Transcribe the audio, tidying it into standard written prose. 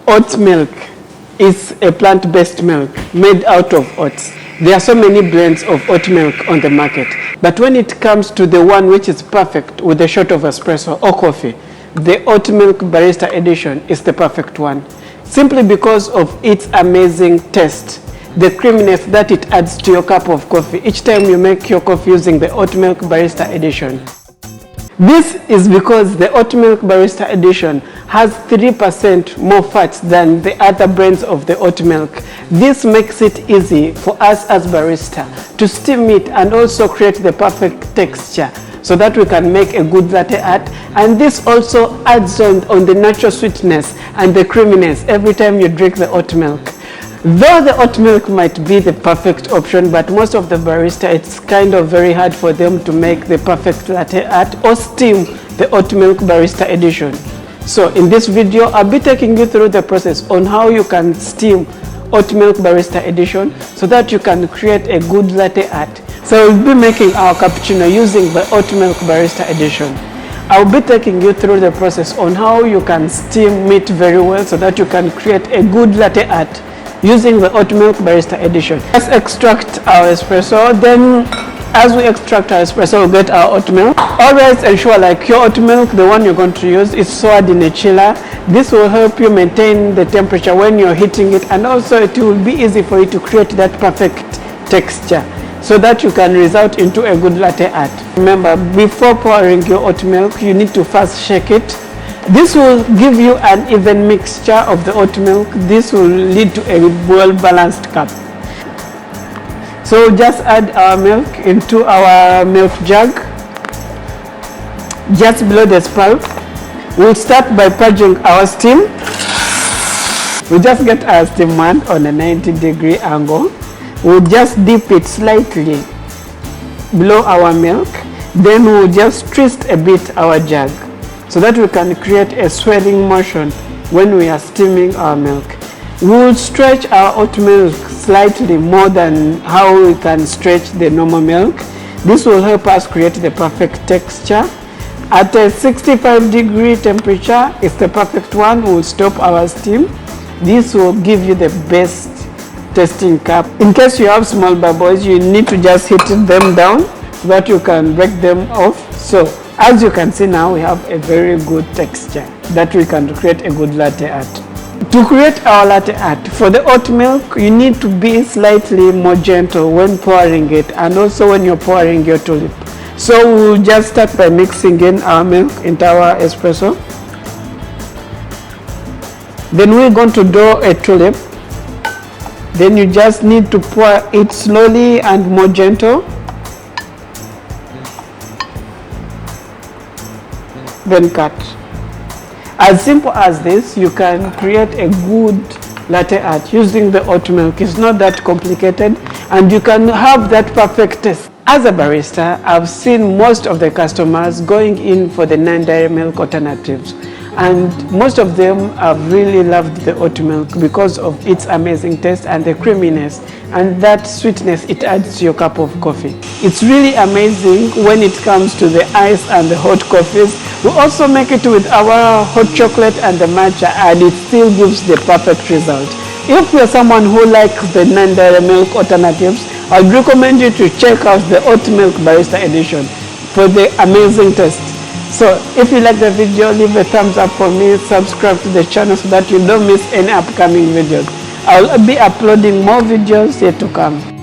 Oat milk is a plant-based milk made out of oats. There are so many blends of oat milk on the market, but when it comes to the one which is perfect with a shot of espresso or coffee, the Oat Milk Barista edition is the perfect one, simply because of its amazing taste, the creaminess that it adds to your cup of coffee each time you make your coffee using the Oat Milk Barista edition. This is because the Oat Milk Barista edition has 3% more fats than the other brands of the oat milk. This makes it easy for us as barista to steam it and also create the perfect texture so that we can make a good latte art. And this also adds on the natural sweetness and the creaminess every time you drink the oat milk. Though the oat milk might be the perfect option, but most of the barista, it's kind of very hard for them to make the perfect latte art or steam the Oat Milk Barista edition. So in this video, I'll be taking you through the process on how you can steam Oat Milk Barista edition so that you can create a good latte art. So we'll be making our cappuccino using the Oat Milk Barista edition. I'll be taking you through the process on how you can steam it very well so that you can create a good latte art using the Oat Milk Barista edition. Let's extract our espresso. Then as we extract our espresso, we'll get our oat milk. Always ensure like your oat milk, the one you're going to use, is stored in a chiller. This will help you maintain the temperature when you're heating it, and also it will be easy for you to create that perfect texture so that you can result into a good latte art. Remember, before pouring your oat milk, you need to first shake it. This will give you an even mixture of the oat milk. This will lead to a well-balanced cup. So just add our milk into our milk jug, just below the spout. We'll start by purging our steam. We just get our steam wand on a 90-degree angle. We'll just dip it slightly below our milk. Then we'll just twist a bit our jug so that we can create a swirling motion when we are steaming our milk. We'll stretch our oat milk slightly more than how we can stretch the normal milk. This will help us create the perfect texture. At a 65-degree temperature is the perfect one. We'll stop our steam. This will give you the best tasting cup. In case you have small bubbles, you need to just hit them down so that you can break them off. So as you can see now, we have a very good texture that we can create a good latte art. To create our latte art, for the oat milk, you need to be slightly more gentle when pouring it, and also when you're pouring your tulip. So we'll just start by mixing in our milk into our espresso. Then we're going to do a tulip. Then you just need to pour it slowly and more gentle. Then cut. As simple as this, you can create a good latte art using the oat milk. It's not that complicated, and you can have that perfect taste. As a barista, I've seen most of the customers going in for the non-dairy milk alternatives, and most of them have really loved the oat milk because of its amazing taste and the creaminess and that sweetness it adds to your cup of coffee. It's really amazing when it comes to the ice and the hot coffees. We also make it with our hot chocolate and the matcha, and it still gives the perfect result. If you're someone who likes the non-dairy milk alternatives, I'd recommend you to check out the Oat Milk Barista edition for the amazing taste. So if you like the video, leave a thumbs up for me, subscribe to the channel so that you don't miss any upcoming videos. I'll be uploading more videos yet to come.